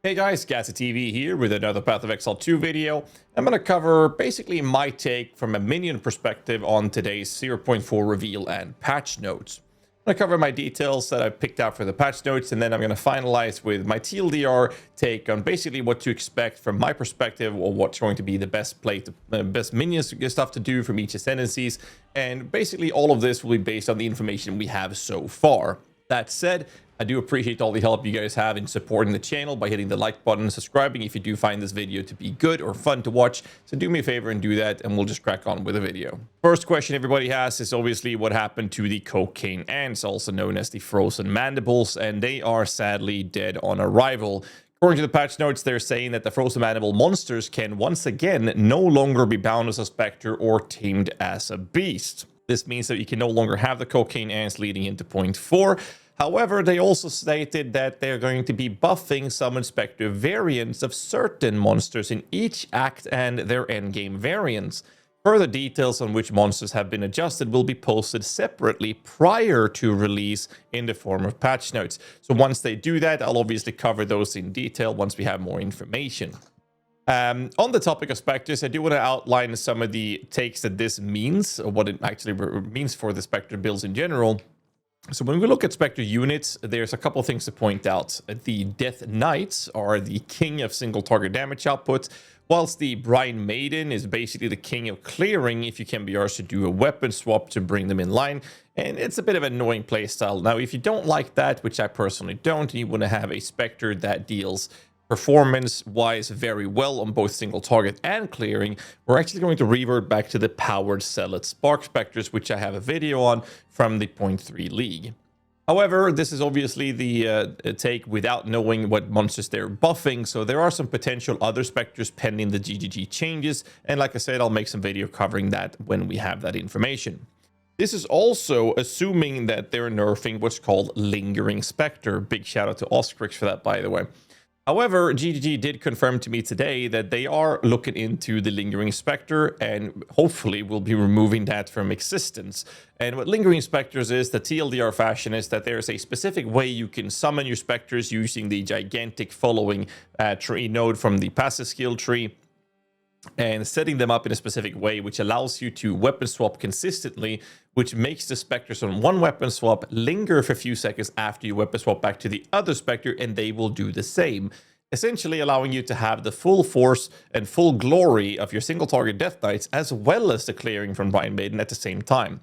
Hey guys, GHAZZY TV here with another Path of Exile 2 video. I'm going to cover basically my take from a Minion perspective on today's 0.4 reveal and patch notes. I'm going to cover my details that I picked out for the patch notes, and then I'm going to finalize with my TLDR take on basically what to expect from my perspective, or what's going to be the best play, best Minions stuff to do from each ascendancies, and basically all of this will be based on the information we have so far. That said, I do appreciate all the help you guys have in supporting the channel by hitting the like button and subscribing if you do find this video to be good or fun to watch. So do me a favor and do that, and we'll just crack on with the video. First question everybody has is obviously what happened to the cocaine ants, also known as the frozen mandibles, and they are sadly dead on arrival. According to the patch notes, they're saying that the frozen mandible monsters can once again no longer be bound as a spectre or tamed as a beast. This means that you can no longer have the cocaine ants leading into point 4. However, they also stated that they're going to be buffing summon Spectre variants of certain monsters in each act and their endgame variants. Further details on which monsters have been adjusted will be posted separately prior to release in the form of patch notes. So once they do that, I'll obviously cover those in detail once we have more information. On the topic of Spectres, I do want to outline some of the takes that this means, or what it actually means for the Spectre builds in general. So when we look at Spectre units, there's a couple of things to point out. The Death Knights are the king of single target damage output, whilst the Brine Maiden is basically the king of clearing if you can be asked to do a weapon swap to bring them in line. And it's a bit of an annoying playstyle. Now, if you don't like that, which I personally don't, you want to have a Spectre that deals performance-wise very well on both single target and clearing, we're actually going to revert back to the powered Zealot Spark Spectres, which I have a video on from the 0.3 League. However, this is obviously the take without knowing what monsters they're buffing, so there are some potential other Spectres pending the GGG changes, and like I said, I'll make some video covering that when we have that information. This is also assuming that they're nerfing what's called Lingering Spectre. Big shout out to Oscrix for that, by the way. However, GGG did confirm to me today that they are looking into the Lingering Spectre and hopefully will be removing that from existence. And what Lingering Spectres is, the TLDR fashion, is that there's a specific way you can summon your Spectres using the gigantic following tree node from the passive skill tree, and setting them up in a specific way, which allows you to weapon swap consistently, which makes the Spectres on one weapon swap linger for a few seconds after you weapon swap back to the other Spectre, and they will do the same, essentially allowing you to have the full force and full glory of your single target Death Knights, as well as the clearing from Brine Maiden at the same time.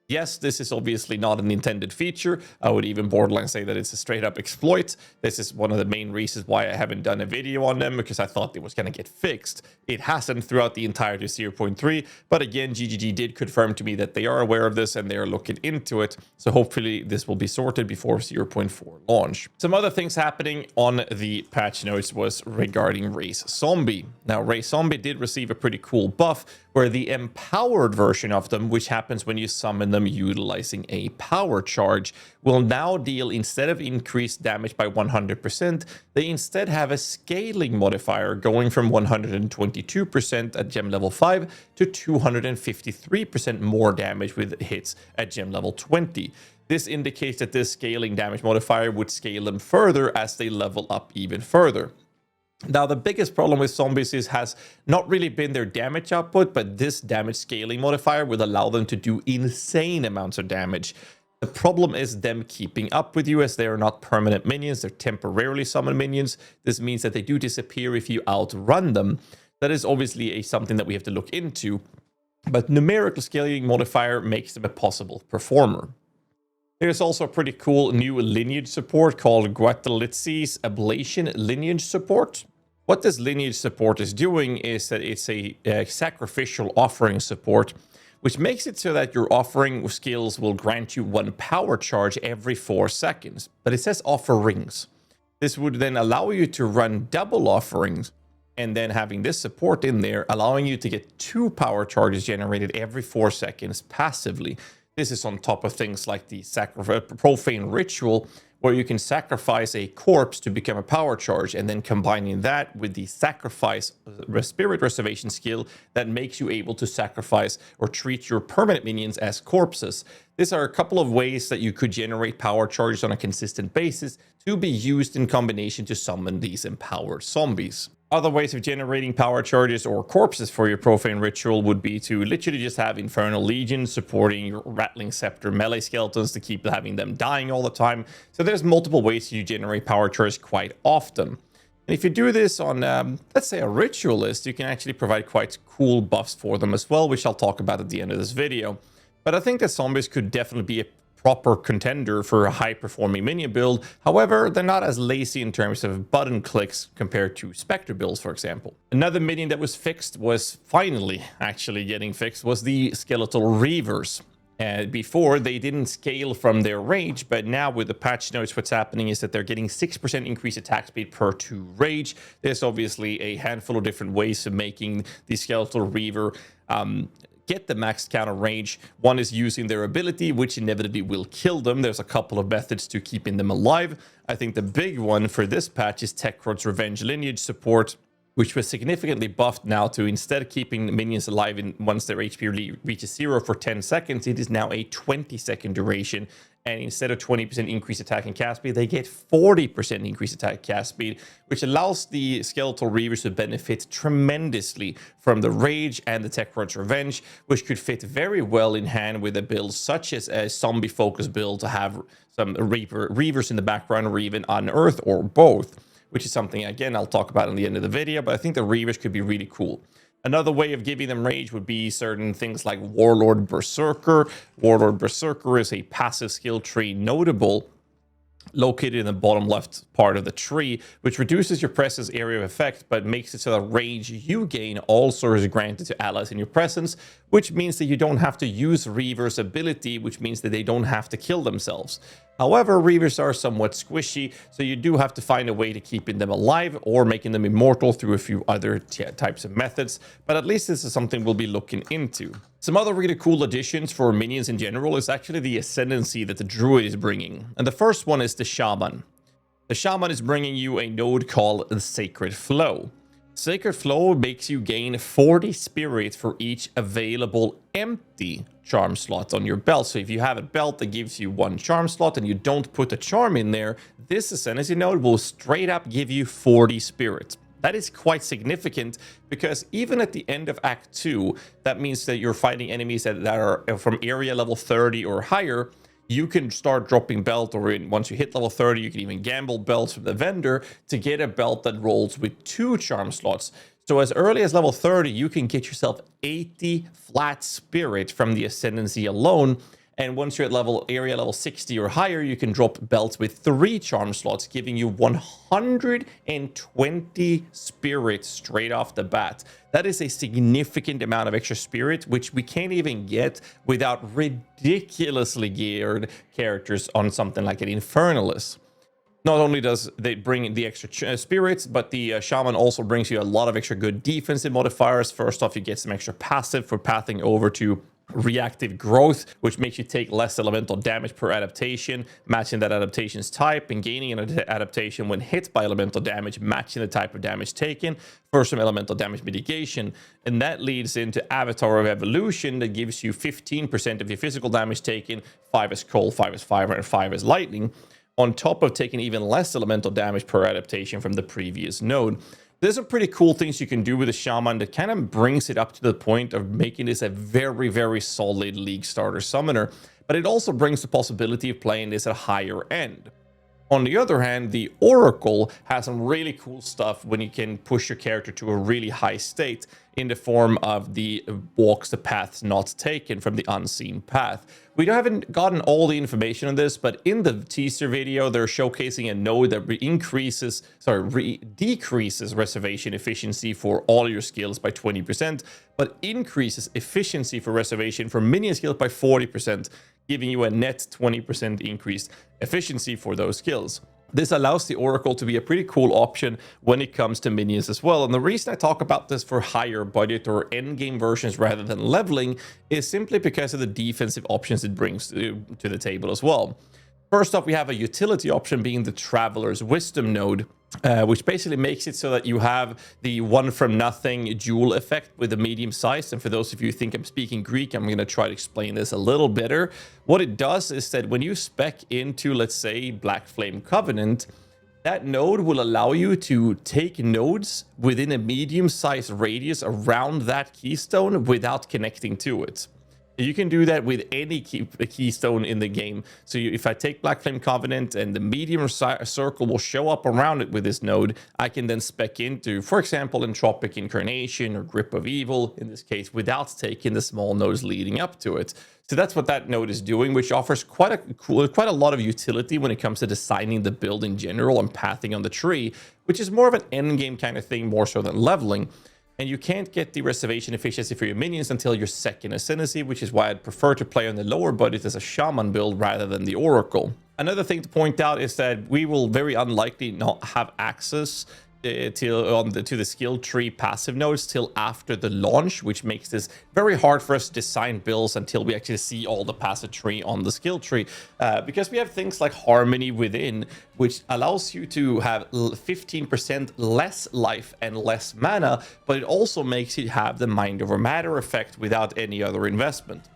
Yes, this is obviously not an intended feature. I would even borderline say that it's a straight up exploit. This is one of the main reasons why I haven't done a video on them, because I thought it was going to get fixed. It hasn't throughout the entirety of 0.3, but again, GGG did confirm to me that they are aware of this and they are looking into it. So hopefully this will be sorted before 0.4 launch. Some other things happening on the patch notes was regarding Race Zombie. Now, Race Zombie did receive a pretty cool buff where the empowered version of them, which happens when you summon them utilizing a power charge, will now deal, instead of increased damage by 100%, they instead have a scaling modifier going from 122% at gem level 5 to 253% more damage with hits at gem level 20. This indicates that this scaling damage modifier would scale them further as they level up even further. Now, the biggest problem with zombies has not really been their damage output, but this damage scaling modifier will allow them to do insane amounts of damage. The problem is them keeping up with you, as they are not permanent minions, they're temporarily summoned minions. This means that they do disappear if you outrun them. That is obviously something that we have to look into, but numerical scaling modifier makes them a possible performer. There's also a pretty cool new lineage support called GHAZZY's Ablation Lineage Support. What this lineage support is doing is that it's a sacrificial offering support, which makes it so that your offering skills will grant you 1 power charge every 4 seconds. But it says offerings. This would then allow you to run double offerings, and then having this support in there, allowing you to get 2 power charges generated every 4 seconds passively. This is on top of things like the Profane Ritual, where you can sacrifice a corpse to become a power charge, and then combining that with the sacrifice spirit reservation skill that makes you able to sacrifice or treat your permanent minions as corpses. These are a couple of ways that you could generate power charges on a consistent basis to be used in combination to summon these empowered zombies. Other ways of generating power charges or corpses for your profane ritual would be to literally just have Infernal Legion supporting your Rattling Scepter melee skeletons to keep having them dying all the time. So there's multiple ways you generate power charges quite often. And if you do this on, let's say, a Ritualist, you can actually provide quite cool buffs for them as well, which I'll talk about at the end of this video. But I think that zombies could definitely be a proper contender for a high-performing minion build. However, they're not as lazy in terms of button clicks compared to Spectre builds, for example. Another minion that was fixed, was finally actually getting fixed, was the Skeletal reavers. Before, they didn't scale from their rage, but now with the patch notes, what's happening is that they're getting 6% increased attack speed per 2 rage. There's obviously a handful of different ways of making the Skeletal reaver get the max counter range. One is using their ability, which inevitably will kill them. There's a couple of methods to keeping them alive. I think the big one for this patch is Techrod's Revenge lineage support, which was significantly buffed now to, instead of keeping minions alive once their HP reaches 0 for 10 seconds, it is now a 20-second duration. And instead of 20% increased attack and cast speed, they get 40% increased attack and cast speed, which allows the Skeletal reavers to benefit tremendously from the Rage and the Techrod's Revenge, which could fit very well in hand with a build such as a zombie-focused build to have some reavers in the background, or even Unearth, or both, which is something, again, I'll talk about in the end of the video, but I think the reavers could be really cool. Another way of giving them rage would be certain things like Warlord Berserker. Warlord Berserker is a passive skill tree notable located in the bottom left part of the tree, which reduces your presence area of effect, but makes it so that rage you gain also is granted to allies in your presence, which means that you don't have to use Reaver's ability, which means that they don't have to kill themselves. However, Reavers are somewhat squishy, so you do have to find a way to keeping them alive or making them immortal through a few other types of methods, but at least this is something we'll be looking into. Some other really cool additions for minions in general is actually the ascendancy that the Druid is bringing, and the first one is the Shaman. The Shaman is bringing you a node called the Sacred Flow. Sacred Flow makes you gain 40 spirit for each available empty charm slot on your belt. So if you have a belt that gives you 1 charm slot and you don't put a charm in there, this ascendancy node will straight up give you 40 spirit. That is quite significant, because even at the end of Act 2, that means that you're fighting enemies that are from area level 30 or higher. You can start dropping belt, or once you hit level 30, you can even gamble belts from the vendor to get a belt that rolls with 2 charm slots. So as early as level 30, you can get yourself 80 flat spirit from the ascendancy alone. And once you're at area level 60 or higher, you can drop belts with 3 charm slots, giving you 120 spirit straight off the bat. That is a significant amount of extra spirit, which we can't even get without ridiculously geared characters on something like an Infernalist. Not only does they bring the extra spirits, but the Shaman also brings you a lot of extra good defensive modifiers. First off, you get some extra passive for pathing over to reactive growth, which makes you take less elemental damage per adaptation, matching that adaptation's type, and gaining an adaptation when hit by elemental damage, matching the type of damage taken for some elemental damage mitigation. And that leads into Avatar of Evolution that gives you 15% of your physical damage taken, 5 as cold, 5 as fire, and 5 as lightning, on top of taking even less elemental damage per adaptation from the previous node. There's some pretty cool things you can do with a Shaman that kind of brings it up to the point of making this a very, very solid League starter summoner, but it also brings the possibility of playing this at a higher end. On the other hand, the Oracle has some really cool stuff when you can push your character to a really high state in the form of the walks the paths not taken from the unseen path. We haven't gotten all the information on this, but in the teaser video, they're showcasing a node that decreases reservation efficiency for all your skills by 20%, but increases efficiency for reservation for minion skills by 40%, giving you a net 20% increased efficiency for those skills. This allows the Oracle to be a pretty cool option when it comes to minions as well. And the reason I talk about this for higher budget or endgame versions rather than leveling is simply because of the defensive options it brings to the table as well. First off, we have a utility option being the Traveler's Wisdom node, which basically makes it so that you have the one from nothing jewel effect with a medium size. And for those of you who think I'm speaking Greek, I'm going to try to explain this a little better. What it does is that when you spec into, let's say, Black Flame Covenant, that node will allow you to take nodes within a medium-sized radius around that keystone without connecting to it. You can do that with any keystone in the game. So if I take Black Flame Covenant and the medium circle will show up around it with this node, I can then spec into, for example, Entropic Incarnation or Grip of Evil, in this case, without taking the small nodes leading up to it. So that's what that node is doing, which offers quite a lot of utility when it comes to designing the build in general and pathing on the tree, which is more of an end game kind of thing, more so than leveling. And you can't get the reservation efficiency for your minions until your second ascendancy, which is why I'd prefer to play on the lower budget as a shaman build rather than the oracle. Another thing to point out is that we will very unlikely not have access to the skill tree passive nodes till after the launch, which makes this very hard for us to design builds until we actually see all the passive tree on the skill tree, because we have things like Harmony within, which allows you to have 15% less life and less mana, but it also makes it have the Mind Over Matter effect without any other investment.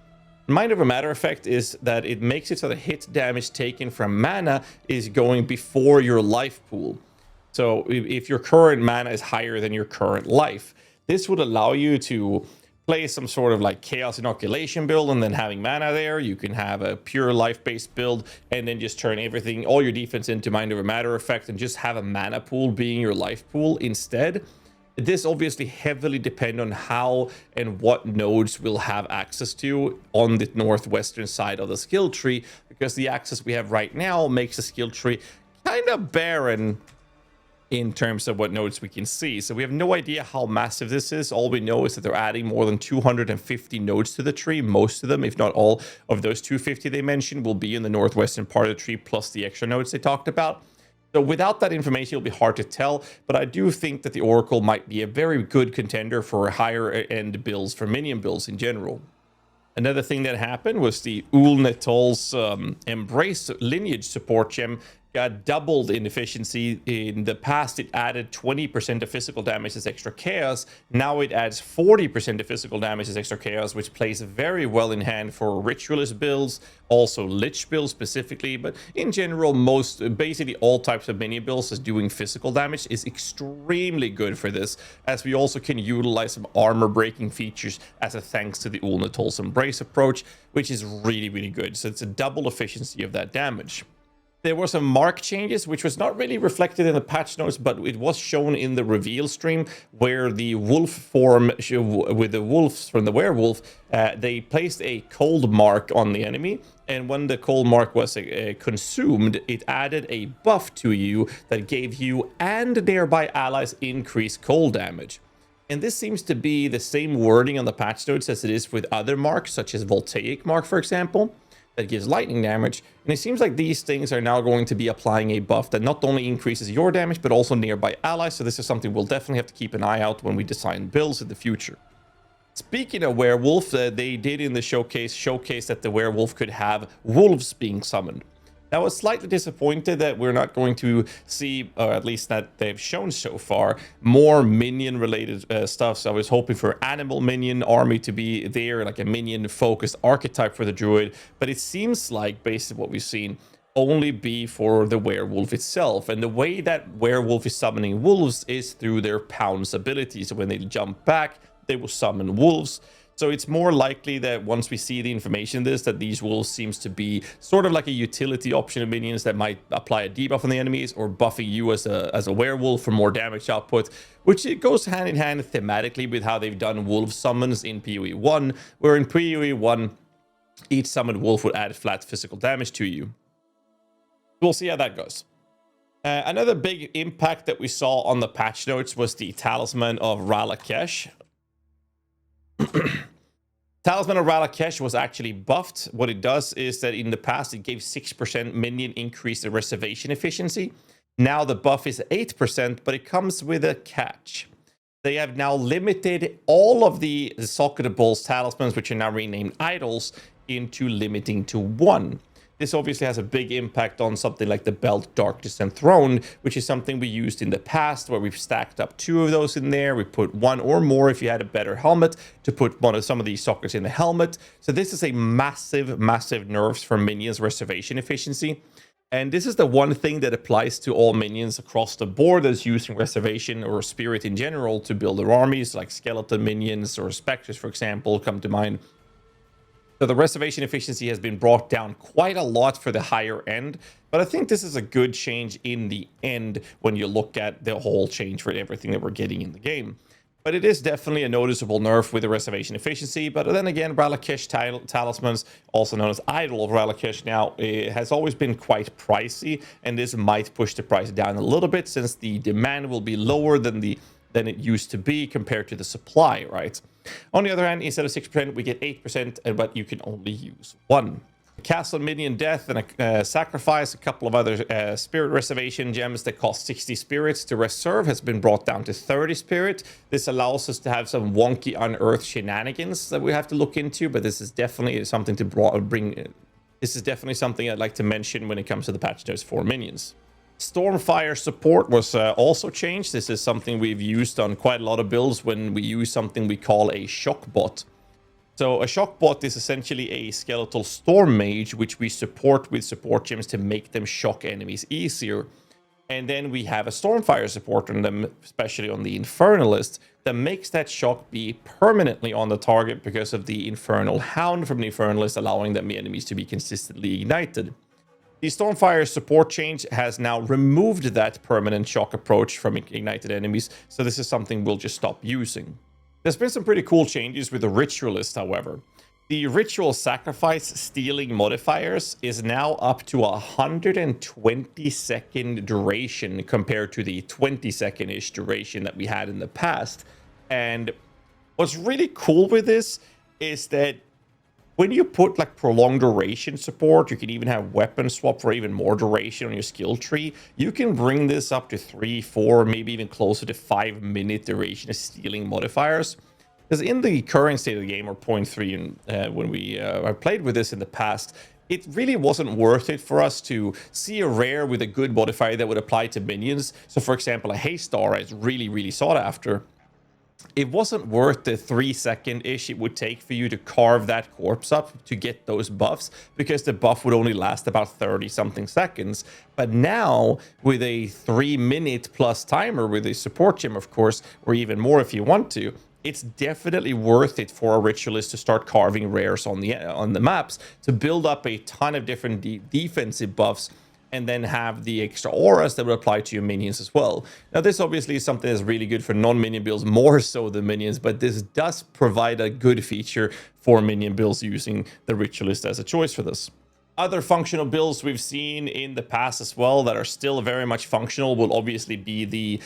Mind Over Matter effect is that it makes it so the hit damage taken from mana is going before your life pool. So if your current mana is higher than your current life, this would allow you to play some sort of like Chaos Inoculation build and then having mana there. You can have a pure life-based build and then just turn everything, all your defense into Mind Over Matter effect and just have a mana pool being your life pool instead. This obviously heavily depends on how and what nodes we'll have access to on the northwestern side of the skill tree, because the access we have right now makes the skill tree kind of barren in terms of what nodes we can see. So we have no idea how massive this is. All we know is that they're adding more than 250 nodes to the tree. Most of them, if not all of those 250 they mentioned, will be in the northwestern part of the tree, plus the extra nodes they talked about. So without that information, it'll be hard to tell, but I do think that the Oracle might be a very good contender for higher end builds, for minion builds in general. Another thing that happened was the Ulnetol's Embrace lineage support gem got doubled in efficiency. In the past, it added 20% of physical damage as extra chaos. Now it adds 40% of physical damage as extra chaos, which plays very well in hand for Ritualist builds, also Lich builds specifically, but in general, basically all types of minion builds is doing physical damage is extremely good for this, as we also can utilize some armor breaking features as a thanks to the Ulnetol's Embrace approach, which is really, really good. So it's a double efficiency of that damage. There were some mark changes, which was not really reflected in the patch notes, but it was shown in the reveal stream, where the wolf form with the wolves from the werewolf, they placed a cold mark on the enemy. And when the cold mark was consumed, it added a buff to you that gave you and nearby allies increased cold damage. And this seems to be the same wording on the patch notes as it is with other marks, such as Voltaic Mark, for example, that gives lightning damage. And it seems like these things are now going to be applying a buff that not only increases your damage, but also nearby allies. So this is something we'll definitely have to keep an eye out when we design builds in the future. Speaking of werewolf, they did in the showcase that the werewolf could have wolves being summoned. I was slightly disappointed that we're not going to see, or at least that they've shown so far, more minion related stuff. So I was hoping for animal minion army to be there, like a minion focused archetype for the druid, but it seems like, based on what we've seen, only be for the werewolf itself. And the way that werewolf is summoning wolves is through their pounce ability. So when they jump back, they will summon wolves. So it's more likely that once we see the information in this, that these wolves seems to be sort of like a utility option of minions that might apply a debuff on the enemies or buffing you as a werewolf for more damage output, which it goes hand in hand thematically with how they've done wolf summons in PoE 1, where in PoE 1, each summoned wolf would add flat physical damage to you. We'll see how that goes. Another big impact that we saw on the patch notes was the Talisman of Ralakesh. Talisman of Ralakesh was actually buffed. What it does is that in the past it gave 6% minion increase in reservation efficiency. Now the buff is 8%, but it comes with a catch. They have now limited all of the Socket of Balls talismans, which are now renamed idols, into limiting to 1. This obviously has a big impact on something like the Belt Darkness Enthroned, which is something we used in the past, where we've stacked up 2 of those in there. We put 1 or more if you had a better helmet to put some of these sockets in the helmet. So this is a massive, massive nerfs for minions reservation efficiency. And this is the one thing that applies to all minions across the board that's using Reservation or Spirit in general to build their armies, like Skeletal minions or Spectres, for example, come to mind. So the Reservation efficiency has been brought down quite a lot for the higher end, but I think this is a good change in the end when you look at the whole change for everything that we're getting in the game. But it is definitely a noticeable nerf with the reservation efficiency. But then again, Ralakesh talismans, also known as Idol of Ralakesh now, it has always been quite pricey, and this might push the price down a little bit since the demand will be lower than it used to be compared to the supply, right? On the other hand, instead of 6%, we get 8%, but you can only use 1. Castle Minion Death and a Sacrifice, a couple of other Spirit Reservation gems that cost 60 spirits to reserve has been brought down to 30 spirit. This allows us to have some wonky unearthed shenanigans that we have to look into, but this is definitely something to bring. This is definitely something I'd like to mention when it comes to the patch notes for minions. Stormfire support was also changed. This is something we've used on quite a lot of builds when we use something we call a shock bot. So a shock bot is essentially a skeletal storm mage, which we support with support gems to make them shock enemies easier. And then we have a stormfire support on them, especially on the Infernalist, that makes that shock be permanently on the target because of the Infernal Hound from the Infernalist, allowing them enemies to be consistently ignited. The Stormfire support change has now removed that permanent shock approach from ignited enemies, so this is something we'll just stop using. There's been some pretty cool changes with the Ritualist, however. The Ritual Sacrifice stealing modifiers is now up to 120-second duration compared to the 20-second-ish duration that we had in the past. And what's really cool with this is that when you put like prolonged duration support, you can even have weapon swap for even more duration on your skill tree. You can bring this up to 3, 4, maybe even closer to 5-minute duration of stealing modifiers. Because in the current state of the game, or 0.3, and when we played with this in the past, it really wasn't worth it for us to see a rare with a good modifier that would apply to minions. So for example, a haste star is really, really sought after. It wasn't worth the 3-second-ish it would take for you to carve that corpse up to get those buffs, because the buff would only last about 30-something seconds. But now, with a 3-minute plus timer with a support gem, of course, or even more if you want to, it's definitely worth it for a Ritualist to start carving rares on the maps to build up a ton of different defensive buffs, and then have the extra auras that will apply to your minions as well. Now, this obviously is something that's really good for non-minion builds, more so than minions, but this does provide a good feature for minion builds using the Ritualist as a choice for this. Other functional builds we've seen in the past as well that are still very much functional will obviously be the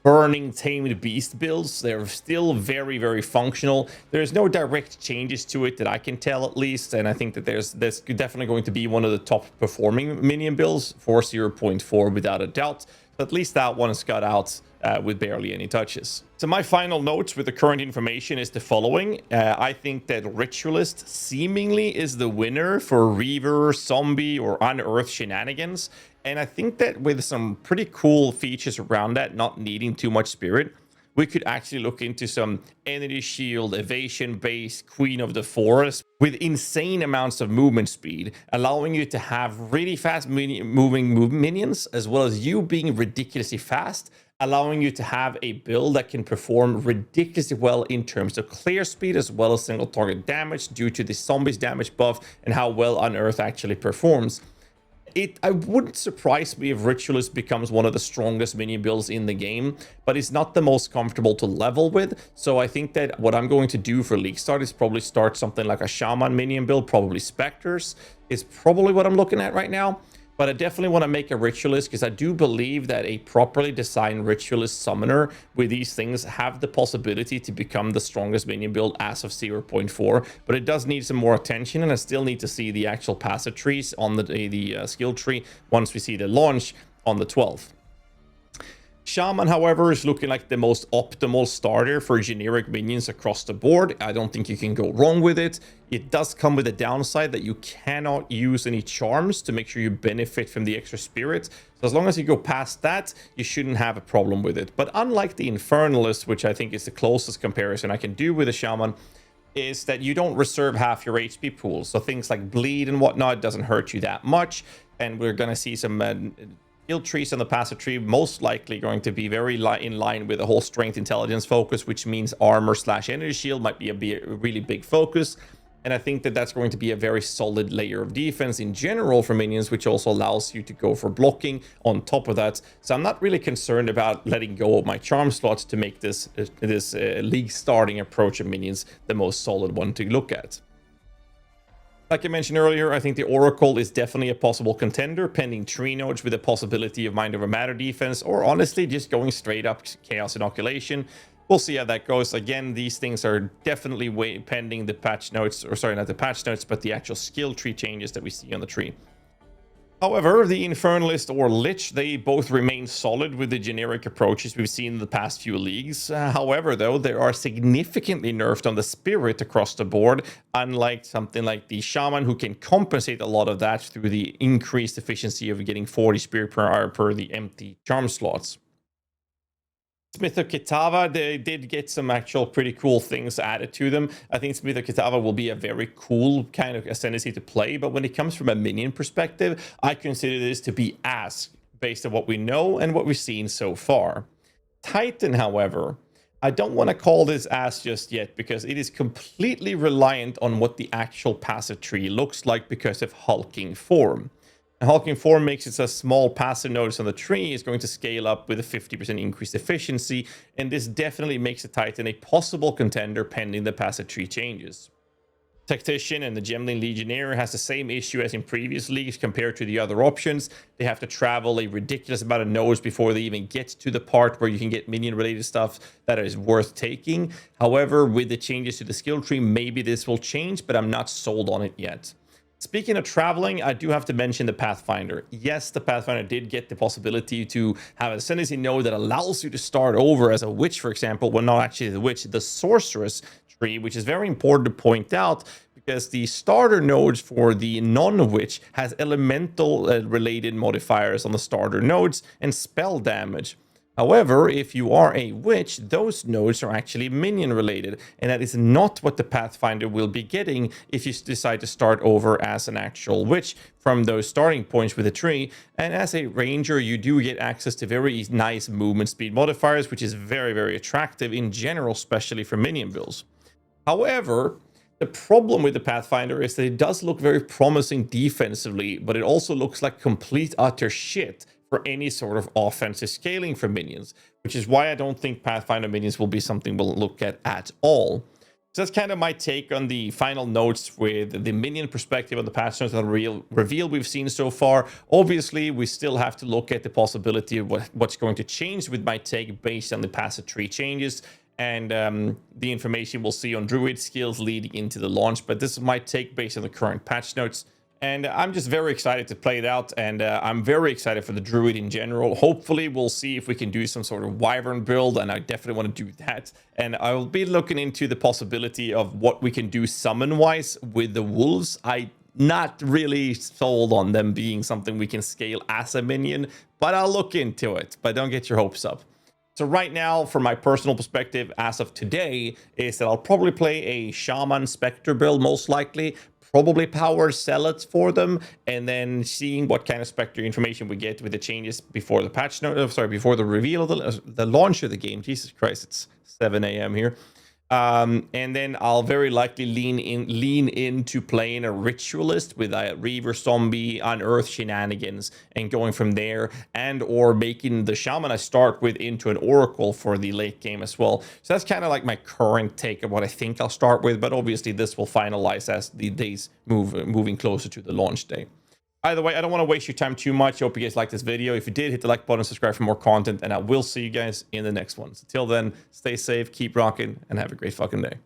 Burning Tamed Beast builds. They're still very, very functional. There's no direct changes to it that I can tell, at least, and I think that there's definitely going to be one of the top performing minion builds for 0.4 without a doubt. So at least that one has got out with barely any touches. So my final notes with the current information is the following. I think that Ritualist seemingly is the winner for Reaver, Zombie, or Unearthed shenanigans. And I think that with some pretty cool features around that, not needing too much spirit, we could actually look into some energy shield, evasion-based Queen of the Forest with insane amounts of movement speed, allowing you to have really fast moving minions, as well as you being ridiculously fast, allowing you to have a build that can perform ridiculously well in terms of clear speed, as well as single target damage due to the zombies damage buff and how well Unearth actually performs. I wouldn't surprise me if Ritualist becomes one of the strongest minion builds in the game, but it's not the most comfortable to level with. So I think that what I'm going to do for League Start is probably start something like a Shaman minion build, probably Spectres is probably what I'm looking at right now. But I definitely want to make a Ritualist, because I do believe that a properly designed Ritualist summoner with these things have the possibility to become the strongest minion build as of 0.4. But it does need some more attention, and I still need to see the actual passive trees on the skill tree once we see the launch on the 12th. Shaman, however, is looking like the most optimal starter for generic minions across the board. I don't think you can go wrong with it. It does come with a downside that you cannot use any charms to make sure you benefit from the extra spirit. So as long as you go past that, you shouldn't have a problem with it. But unlike the Infernalist, which I think is the closest comparison I can do with a Shaman, is that you don't reserve half your HP pool. So things like bleed and whatnot doesn't hurt you that much. And we're going to see some skill trees on the passive tree, most likely going to be very in line with the whole strength intelligence focus, which means armor / energy shield might be a really big focus. And I think that that's going to be a very solid layer of defense in general for minions, which also allows you to go for blocking on top of that. So I'm not really concerned about letting go of my charm slots to make this league starting approach of minions the most solid one to look at. Like I mentioned earlier, I think the Oracle is definitely a possible contender, pending tree nodes with the possibility of Mind Over Matter defense, or honestly just going straight up Chaos Inoculation. We'll see how that goes. Again, these things are definitely pending the patch notes, or sorry, not the patch notes, but the actual skill tree changes that we see on the tree. However, the Infernalist or Lich, they both remain solid with the generic approaches we've seen in the past few leagues. However, though, they are significantly nerfed on the Spirit across the board, unlike something like the Shaman, who can compensate a lot of that through the increased efficiency of getting 40 Spirit per hour per the empty charm slots. Smith of Kitava, they did get some actual pretty cool things added to them. I think Smith of Kitava will be a very cool kind of ascendancy to play, but when it comes from a minion perspective, I consider this to be ass based on what we know and what we've seen so far. Titan, however, I don't want to call this ass just yet because it is completely reliant on what the actual passive tree looks like because of hulking form. Hulking form makes it so a small passive notice on the tree is going to scale up with a 50% increased efficiency, and this definitely makes the Titan a possible contender pending the passive tree changes. Tactician and the Gemling Legionnaire has the same issue as in previous leagues compared to the other options. They have to travel a ridiculous amount of nodes before they even get to the part where you can get minion related stuff that is worth taking. However, with the changes to the skill tree, maybe this will change, but I'm not sold on it yet. Speaking of traveling, I do have to mention the Pathfinder. Yes, the Pathfinder did get the possibility to have an ascendancy node that allows you to start over as a witch, for example. Well, not actually the witch, the sorceress tree, which is very important to point out because the starter nodes for the non-witch has elemental related modifiers on the starter nodes and spell damage. However, if you are a witch, those nodes are actually minion related, and that is not what the Pathfinder will be getting if you decide to start over as an actual witch from those starting points with a tree. And as a ranger, you do get access to very nice movement speed modifiers, which is very, very attractive in general, especially for minion builds. However, the problem with the Pathfinder is that it does look very promising defensively, but it also looks like complete utter shit for any sort of offensive scaling for minions, which is why I don't think Pathfinder minions will be something we'll look at all. So that's kind of my take on the final notes with the minion perspective on the patch notes and the reveal we've seen so far. Obviously, we still have to look at the possibility of what's going to change with my take based on the passive tree changes and the information we'll see on Druid skills leading into the launch. But this is my take based on the current patch notes. And I'm just very excited to play it out, and I'm very excited for the Druid in general. Hopefully, we'll see if we can do some sort of Wyvern build, and I definitely want to do that. And I'll be looking into the possibility of what we can do summon-wise with the Wolves. I'm not really sold on them being something we can scale as a minion, but I'll look into it. But don't get your hopes up. So right now, from my personal perspective, as of today, is that I'll probably play a Shaman Spectre build, most likely. Probably power zealots for them, and then seeing what kind of Spectre information we get with the changes before the patch note. Before the reveal of the launch of the game. Jesus Christ, it's 7 a.m. here. And then I'll very likely lean into playing a Ritualist with a reaver zombie unearth shenanigans and going from there, and or making the Shaman I start with into an Oracle for the late game as well. So that's kind of like my current take of what I think I'll start with, but obviously this will finalize as the days moving closer to the launch day. Either way, I don't want to waste your time too much. I hope you guys liked this video. If you did, hit the like button, subscribe for more content, and I will see you guys in the next one. So till then, stay safe, keep rocking, and have a great fucking day.